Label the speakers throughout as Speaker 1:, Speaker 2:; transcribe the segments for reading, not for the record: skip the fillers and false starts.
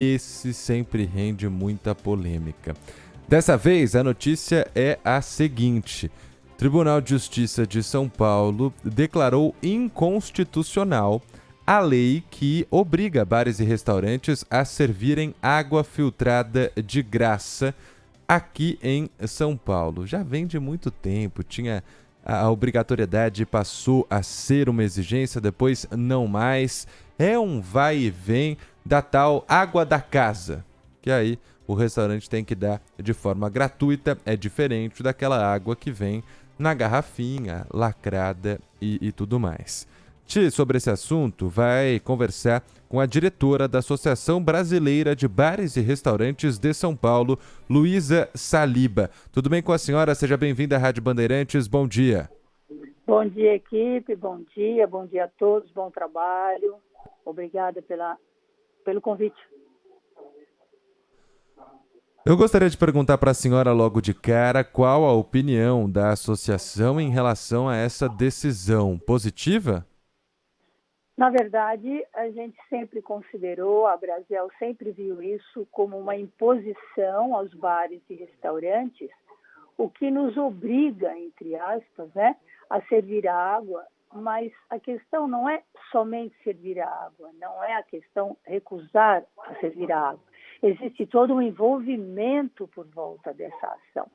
Speaker 1: Esse sempre rende muita polêmica. Dessa vez, a notícia é a seguinte: Tribunal de Justiça de São Paulo declarou inconstitucional a lei que obriga bares e restaurantes a servirem água filtrada de graça aqui em São Paulo. Já vem de muito tempo, tinha a obrigatoriedade, passou a ser uma exigência, depois não mais. É um vai e vem da tal água da casa, que aí o restaurante tem que dar de forma gratuita, é diferente daquela água que vem na garrafinha, lacrada e tudo mais. Sobre esse assunto, vai conversar com a diretora da Associação Brasileira de Bares e Restaurantes de São Paulo, Luísa Saliba. Tudo bem com a senhora? Seja bem-vinda à Rádio Bandeirantes. Bom dia.
Speaker 2: Bom dia, equipe. Bom dia a todos. Bom trabalho. Obrigada pelo convite.
Speaker 1: Eu gostaria de perguntar para a senhora logo de cara qual a opinião da associação em relação a essa decisão. Positiva?
Speaker 2: Na verdade, a gente sempre considerou, a Brasel sempre viu isso como uma imposição aos bares e restaurantes, o que nos obriga, entre aspas, né, a servir a água, mas a questão não é somente servir a água, não é a questão recusar a servir a água. Existe todo um envolvimento por volta dessa ação.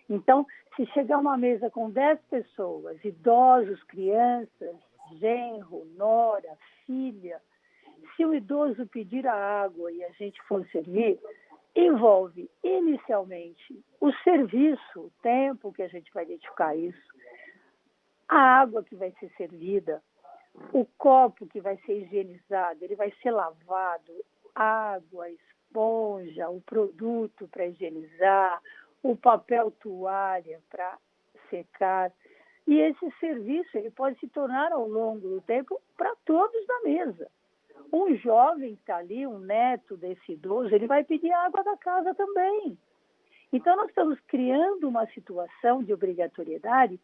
Speaker 2: Então, se chegar uma mesa com 10 pessoas, idosos, crianças, genro, nora, filha, se o idoso pedir a água e a gente for servir, envolve inicialmente o serviço, o tempo que a gente vai dedicar a isso, a água que vai ser servida, o copo que vai ser higienizado, ele vai ser lavado, água, esponja, o produto para higienizar, o papel toalha para secar. E esse serviço ele pode se tornar ao longo do tempo para todos da mesa. Um jovem que está ali, um neto desse idoso, ele vai pedir água da casa também. Então, nós estamos criando uma situação de obrigatoriedade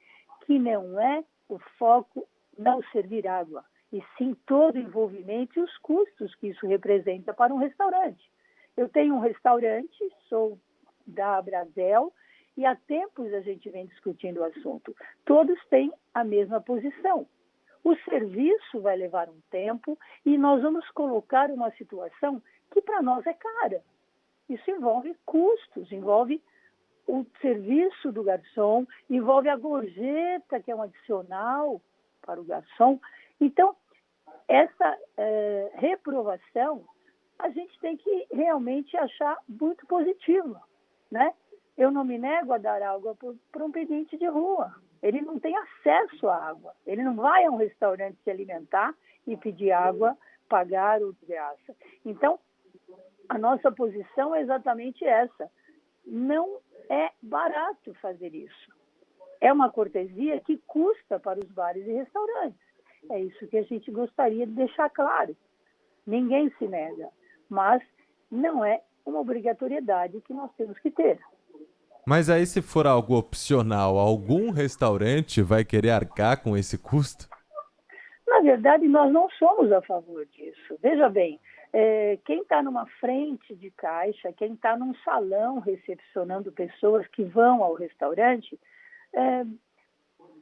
Speaker 2: que não é o foco não servir água, e sim todo o envolvimento e os custos que isso representa para um restaurante. Eu tenho um restaurante, sou da Brasel, e há tempos a gente vem discutindo o assunto. Todos têm a mesma posição. O serviço vai levar um tempo e nós vamos colocar uma situação que para nós é cara. Isso envolve custos, envolve o serviço do garçom, envolve a gorjeta, que é um adicional para o garçom. Então, essa reprovação, a gente tem que realmente achar muito positiva, né? Eu não me nego a dar água para um pedinte de rua. Ele não tem acesso à água. Ele não vai a um restaurante se alimentar e pedir água, pagar o de graça. Então, a nossa posição é exatamente essa. Não é barato fazer isso. É uma cortesia que custa para os bares e restaurantes. É isso que a gente gostaria de deixar claro. Ninguém se nega, mas não é uma obrigatoriedade que nós temos que ter.
Speaker 1: Mas aí, se for algo opcional, algum restaurante vai querer arcar com esse custo?
Speaker 2: Na verdade, nós não somos a favor disso. Veja bem, quem está numa frente de caixa, quem está num salão recepcionando pessoas que vão ao restaurante,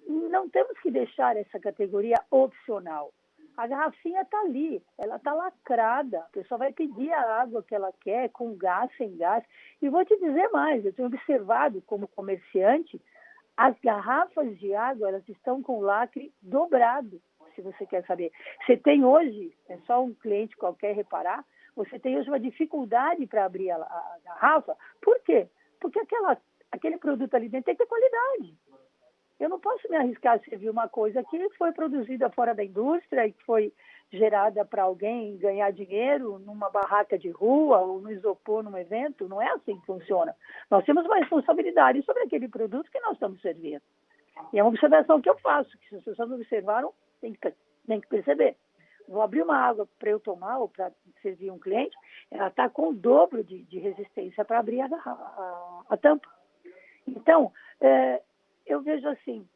Speaker 2: não temos que deixar essa categoria opcional. A garrafinha está ali, ela está lacrada, a pessoa vai pedir a água que ela quer, com gás, sem gás. E vou te dizer mais, eu tenho observado como comerciante, as garrafas de água, elas estão com o lacre dobrado, se você quer saber. Você tem hoje, é só um cliente qualquer reparar, você tem hoje uma dificuldade para abrir a garrafa. Por quê? Porque aquele produto ali dentro tem que ter qualidade. Eu não posso me arriscar a servir uma coisa que foi produzida fora da indústria e que foi gerada para alguém ganhar dinheiro numa barraca de rua ou no isopor, num evento. Não é assim que funciona. Nós temos uma responsabilidade sobre aquele produto que nós estamos servindo. E é uma observação que eu faço, que se as pessoas observaram, tem que perceber. Vou abrir uma água para eu tomar ou para servir um cliente, ela está com o dobro de resistência para abrir a tampa. Então, eu vejo assim,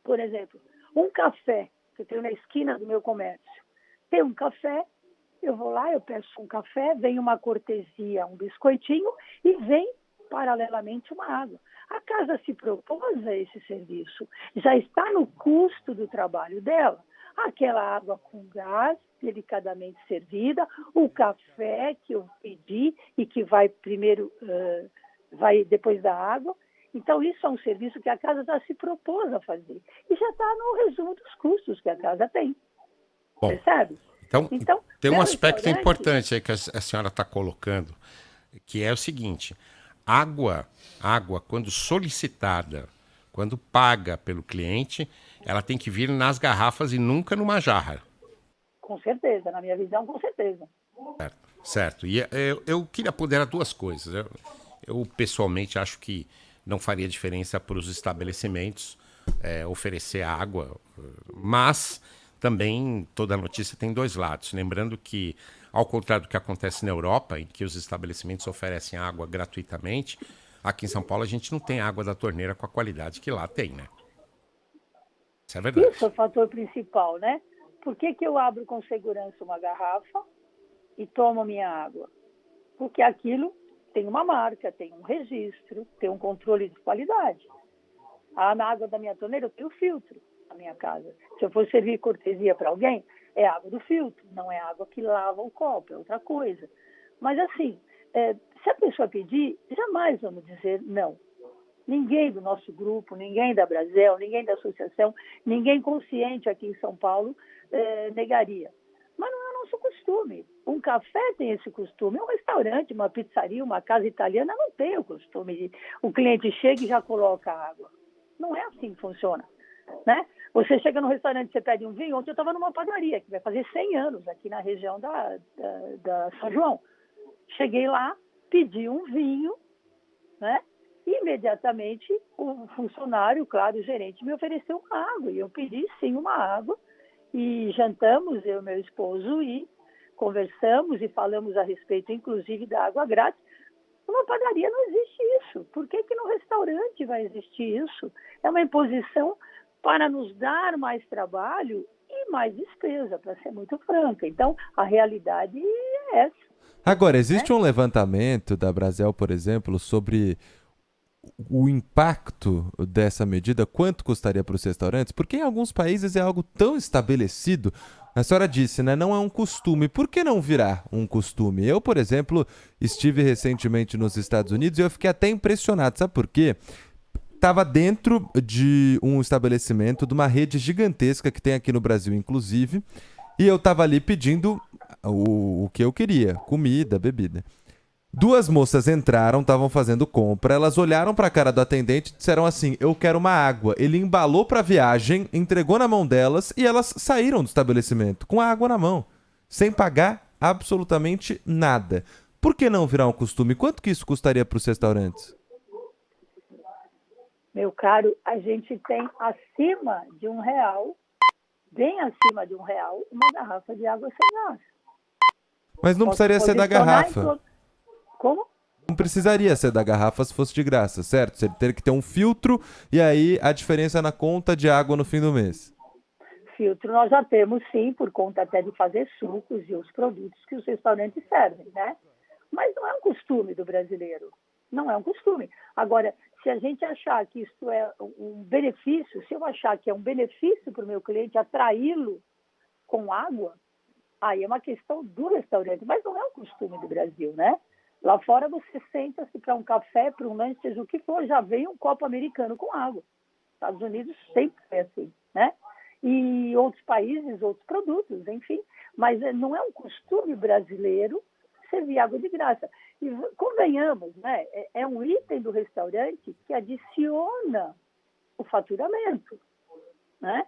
Speaker 2: por exemplo, um café que eu tenho na esquina do meu comércio. Tem um café eu vou lá, eu peço um café, vem uma cortesia, um biscoitinho e vem, paralelamente, uma água. A casa se propôs a esse serviço, já está no custo do trabalho dela. Aquela água com gás, delicadamente servida, o café que eu pedi e que vai primeiro, vai depois da água. Então, isso é um serviço que a casa já se propôs a fazer. E já está no resumo dos custos que a casa tem.
Speaker 3: Bom,
Speaker 2: Percebe?
Speaker 3: então tem um
Speaker 2: meu
Speaker 3: aspecto
Speaker 2: restaurante,
Speaker 3: importante aí que a senhora está colocando, que é o seguinte: água, quando solicitada, quando paga pelo cliente, ela tem que vir nas garrafas e nunca numa jarra.
Speaker 2: com certeza, na minha visão, com certeza.
Speaker 3: Certo. E eu queria ponderar duas coisas. Eu, pessoalmente acho que não faria diferença para os estabelecimentos oferecer água, mas também toda notícia tem dois lados. Lembrando que, ao contrário do que acontece na Europa, em que os estabelecimentos oferecem água gratuitamente, aqui em São Paulo a gente não tem água da torneira com a qualidade que lá tem, né? Isso é verdade.
Speaker 2: Isso é o fator principal, né? Por que eu abro com segurança uma garrafa e tomo minha água? Porque aquilo tem uma marca, tem um registro, tem um controle de qualidade. Na água da minha torneira eu tenho filtro na minha casa. Se eu for servir cortesia para alguém, é água do filtro, não é água que lava o copo, é outra coisa. Mas assim, se a pessoa pedir, jamais vamos dizer não. Ninguém do nosso grupo, ninguém da Brasel, ninguém da associação, ninguém consciente aqui em São Paulo negaria. Mas não é o nosso costume. Um café tem esse costume. Um restaurante, uma pizzaria, uma casa italiana não tem o costume de o cliente chega e já coloca água. Não é assim que funciona, né? Você chega no restaurante, você pede um vinho. Ontem eu estava numa padaria, que vai fazer 100 anos aqui na região da São João. Cheguei lá, pedi um vinho, né? Imediatamente o funcionário, claro, o gerente, me ofereceu uma água. E eu pedi, sim, uma água. E jantamos, eu e meu esposo, e conversamos e falamos a respeito, inclusive, da água grátis. Numa padaria não existe isso. Por que no restaurante vai existir isso? É uma imposição para nos dar mais trabalho e mais despesa, para ser muito franca. Então, a realidade é essa.
Speaker 1: Agora, existe um levantamento da Brasel, por exemplo, sobre o impacto dessa medida, quanto custaria para os restaurantes? Porque em alguns países é algo tão estabelecido. A senhora disse, né? Não é um costume. Por que não virar um costume? Eu, por exemplo, estive recentemente nos Estados Unidos e eu fiquei até impressionado. Sabe por quê? Estava dentro de um estabelecimento de uma rede gigantesca que tem aqui no Brasil, inclusive, e eu estava ali pedindo o que eu queria, comida, bebida. Duas moças entraram, estavam fazendo compra, elas olharam para a cara do atendente e disseram assim, eu quero uma água. Ele embalou para a viagem, entregou na mão delas e elas saíram do estabelecimento com a água na mão, sem pagar absolutamente nada. Por que não virar um costume? Quanto que isso custaria para os restaurantes?
Speaker 2: Meu caro, a gente tem acima de R$ 1, bem acima de R$ 1, uma garrafa de água sem gás.
Speaker 1: Mas não precisaria ser da garrafa.
Speaker 2: Como?
Speaker 1: Não precisaria ser da garrafa se fosse de graça, certo? Você teria que ter um filtro e aí a diferença na conta de água no fim do mês.
Speaker 2: Filtro nós já temos, sim, por conta até de fazer sucos e os produtos que os restaurantes servem, né? Mas não é um costume do brasileiro. Não é um costume. Agora, se a gente achar que isso é um benefício, se eu achar que é um benefício para o meu cliente atraí-lo com água, aí é uma questão do restaurante, mas não é um costume do Brasil, né? Lá fora você senta-se para um café, para um lanche, seja o que for, já vem um copo americano com água. Estados Unidos sempre é assim, né? E outros países, outros produtos, enfim. Mas não é um costume brasileiro servir água de graça. E convenhamos, né? É um item do restaurante que adiciona o faturamento, né?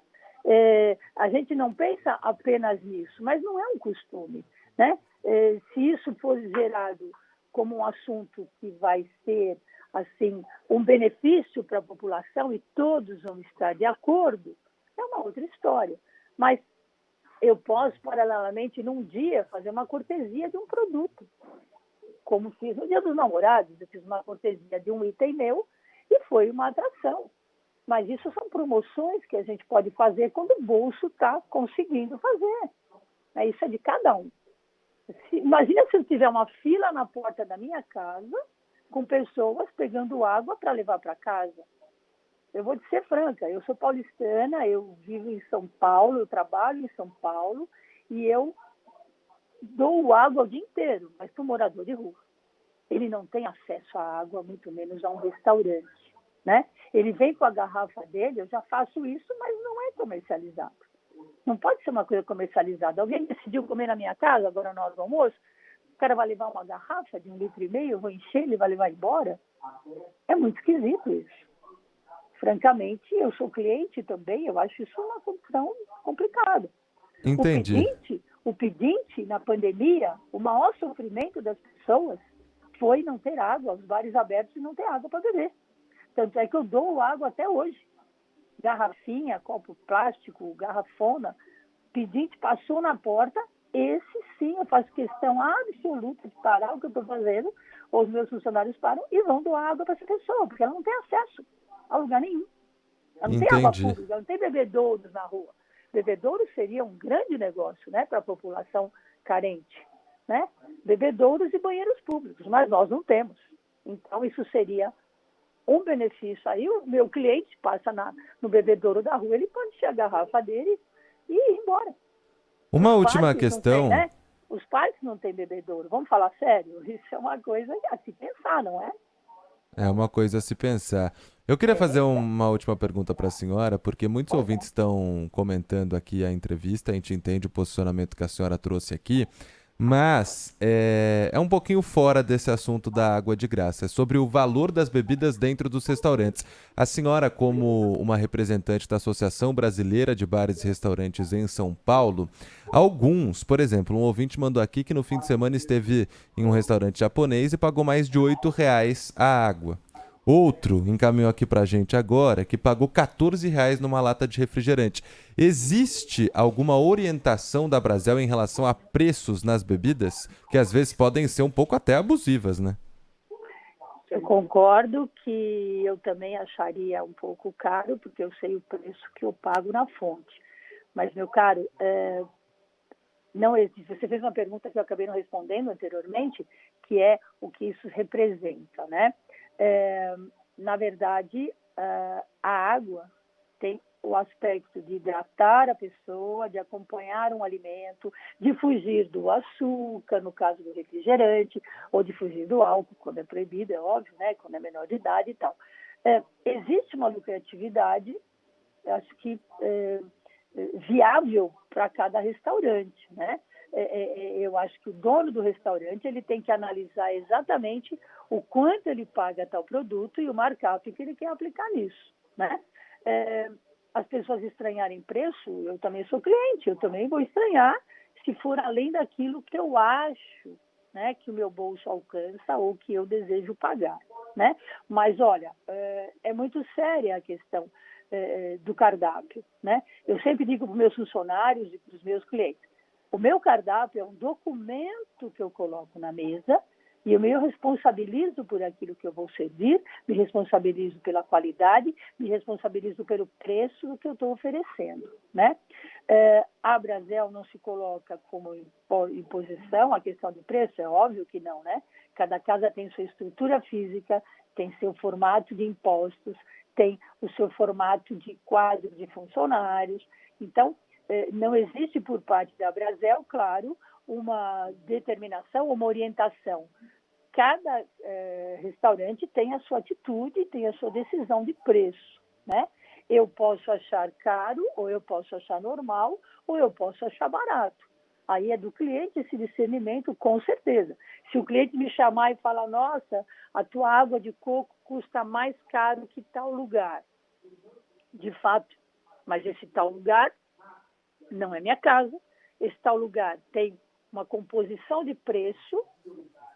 Speaker 2: A gente não pensa apenas nisso, mas não é um costume, né? Se isso for gerado como um assunto que vai ser assim um benefício para a população e todos vão estar de acordo, é uma outra história. Mas eu posso, paralelamente, num dia, fazer uma cortesia de um produto. Como fiz no Dia dos Namorados, eu fiz uma cortesia de um item meu e foi uma atração. Mas isso são promoções que a gente pode fazer quando o bolso está conseguindo fazer. Isso é de cada um. Imagina se eu tiver uma fila na porta da minha casa com pessoas pegando água para levar para casa. Eu vou te ser franca, eu sou paulistana, eu vivo em São Paulo, eu trabalho em São Paulo e eu dou água o dia inteiro, mas para o morador de rua. Ele não tem acesso à água, muito menos a um restaurante, né? Ele vem com a garrafa dele, eu já faço isso, mas não é comercializado. Não pode ser uma coisa comercializada. Alguém decidiu comer na minha casa, agora na hora do almoço, o cara vai levar uma garrafa de 1,5 litro, eu vou encher, ele vai levar embora? É muito esquisito isso. Francamente, eu sou cliente também, eu acho isso uma condição complicada.
Speaker 1: Entendi.
Speaker 2: O pedinte, na pandemia, o maior sofrimento das pessoas foi não ter água, os bares abertos e não ter água para beber. Tanto é que eu dou água até hoje. Garrafinha, copo plástico, garrafona, pedinte passou na porta, esse sim eu faço questão absoluta de parar o que eu estou fazendo, os meus funcionários param e vão doar água para essa pessoa, porque ela não tem acesso a lugar nenhum. Ela não tem água
Speaker 1: Entendi.
Speaker 2: pública, ela não tem bebedouros na rua. Bebedouros seria um grande negócio, né, para a população carente, né? Bebedouros e banheiros públicos, mas nós não temos. Então, isso seria um benefício. Aí o meu cliente passa no bebedouro da rua, ele pode encher a garrafa dele e ir embora.
Speaker 1: Uma
Speaker 2: Os
Speaker 1: última
Speaker 2: parques não têm,
Speaker 1: questão.
Speaker 2: né? Os parques não têm bebedouro. Vamos falar sério? Isso é uma coisa a se pensar, não é?
Speaker 1: É uma coisa a se pensar. Eu queria fazer uma última pergunta para a senhora, porque muitos ouvintes estão comentando aqui a entrevista, a gente entende o posicionamento que a senhora trouxe aqui, mas é um pouquinho fora desse assunto da água de graça, é sobre o valor das bebidas dentro dos restaurantes. A senhora, como uma representante da Associação Brasileira de Bares e Restaurantes em São Paulo, alguns, por exemplo, um ouvinte mandou aqui que no fim de semana esteve em um restaurante japonês e pagou mais de R$ 8 a água. Outro encaminhou aqui pra gente agora que pagou R$ 14 numa lata de refrigerante. Existe alguma orientação da Brasel em relação a preços nas bebidas? Que às vezes podem ser um pouco até abusivas, né?
Speaker 2: Eu concordo que eu também acharia um pouco caro, porque eu sei o preço que eu pago na fonte. Mas, meu caro, não existe. Você fez uma pergunta que eu acabei não respondendo anteriormente, que é o que isso representa, né? Na verdade, a água tem o aspecto de hidratar a pessoa, de acompanhar um alimento, de fugir do açúcar, no caso do refrigerante, ou de fugir do álcool, quando é proibido, é óbvio, né? Quando é menor de idade e tal. Existe uma lucratividade, acho que viável para cada restaurante, né? Eu acho que o dono do restaurante ele tem que analisar exatamente o quanto ele paga tal produto e o markup que ele quer aplicar nisso, né? As pessoas estranharem preço, eu também sou cliente, eu também vou estranhar se for além daquilo que eu acho, né, que o meu bolso alcança ou que eu desejo pagar, né? Mas, olha, é muito séria a questão do cardápio, né? Eu sempre digo para os meus funcionários e para os meus clientes, o meu cardápio é um documento que eu coloco na mesa e eu me responsabilizo por aquilo que eu vou servir, me responsabilizo pela qualidade, me responsabilizo pelo preço que eu estou oferecendo, né? A Brasel não se coloca como imposição a questão de preço, é óbvio que não, né? Cada casa tem sua estrutura física, tem seu formato de impostos, tem o seu formato de quadro de funcionários. Então, não existe por parte da Brasel, claro, uma determinação, uma orientação. Cada restaurante tem a sua atitude, tem a sua decisão de preço, né? Eu posso achar caro, ou eu posso achar normal, ou eu posso achar barato. Aí é do cliente esse discernimento, com certeza. Se o cliente me chamar e falar, nossa, a tua água de coco custa mais caro que tal lugar. De fato, mas esse tal lugar não é minha casa. Esse tal lugar tem uma composição de preço,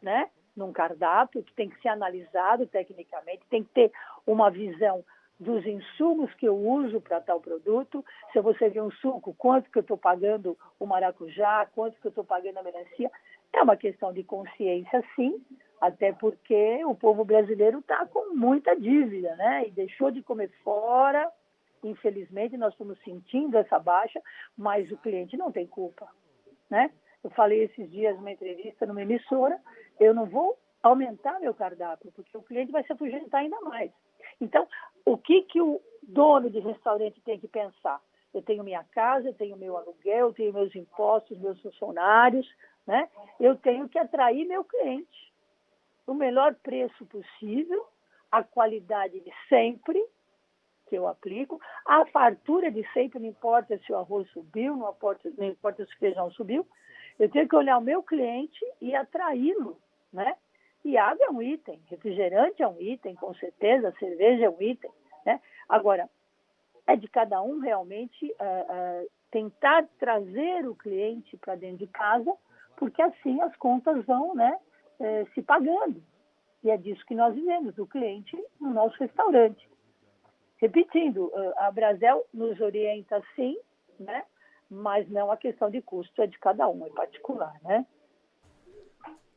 Speaker 2: né, num cardápio que tem que ser analisado tecnicamente, tem que ter uma visão dos insumos que eu uso para tal produto. Se eu vou servir um suco, quanto que eu estou pagando o maracujá, quanto que eu estou pagando a melancia. É uma questão de consciência, sim, até porque o povo brasileiro está com muita dívida, né? E deixou de comer fora. Infelizmente, nós estamos sentindo essa baixa, mas o cliente não tem culpa, né? Eu falei esses dias numa entrevista numa emissora, eu não vou aumentar meu cardápio, porque o cliente vai se afugentar ainda mais. Então, o que o dono de restaurante tem que pensar? Eu tenho minha casa, eu tenho meu aluguel, eu tenho meus impostos, meus funcionários, né? Eu tenho que atrair meu cliente. O melhor preço possível, a qualidade de sempre, que eu aplico, a fartura de sempre, não importa se o arroz subiu, não importa se o feijão subiu, eu tenho que olhar o meu cliente e atraí-lo, né? E água é um item, refrigerante é um item, com certeza, cerveja é um item, né? Agora, é de cada um realmente tentar trazer o cliente para dentro de casa, porque assim as contas vão, né, se pagando. E é disso que nós vivemos, o cliente no nosso restaurante. Repetindo, a Brasel nos orienta sim, né? Mas não a questão de custo é de cada um, é particular, né?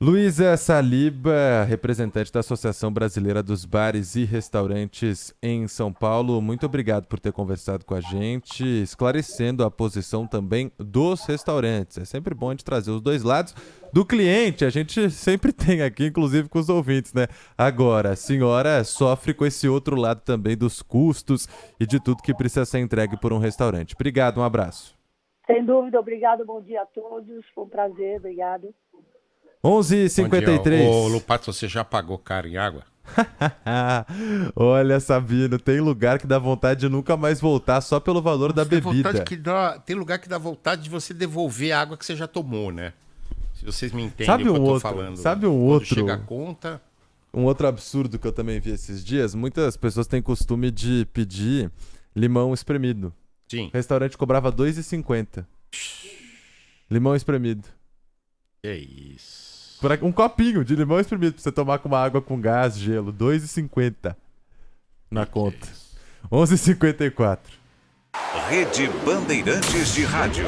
Speaker 1: Luísa Saliba, representante da Associação Brasileira dos Bares e Restaurantes em São Paulo, muito obrigado por ter conversado com a gente, esclarecendo a posição também dos restaurantes. É sempre bom a gente trazer os dois lados do cliente, a gente sempre tem aqui, inclusive com os ouvintes, né? Agora, a senhora sofre com esse outro lado também dos custos e de tudo que precisa ser entregue por um restaurante. Obrigado, um abraço.
Speaker 2: Sem dúvida, obrigado, bom dia a todos, foi um prazer, obrigado.
Speaker 1: 11h53.
Speaker 3: Ô, Lupato, você já pagou caro em água?
Speaker 1: Olha, Sabino, tem lugar que dá vontade de nunca mais voltar só pelo valor da bebida.
Speaker 3: Tem lugar que dá vontade de você devolver a água que você já tomou, né? Se vocês me entendem
Speaker 1: Sabe
Speaker 3: o que
Speaker 1: um
Speaker 3: eu tô
Speaker 1: outro,
Speaker 3: falando.
Speaker 1: sabe um
Speaker 3: Quando
Speaker 1: outro?
Speaker 3: chega a conta...
Speaker 1: Um outro absurdo que eu também vi esses dias, muitas pessoas têm costume de pedir limão espremido.
Speaker 3: Sim.
Speaker 1: O restaurante cobrava R$2,50. Limão espremido.
Speaker 3: É isso.
Speaker 1: Um copinho de limão espremido pra você tomar com uma água com gás, gelo. R$2,50 na conta. 11h54.
Speaker 4: Rede Bandeirantes de Rádio.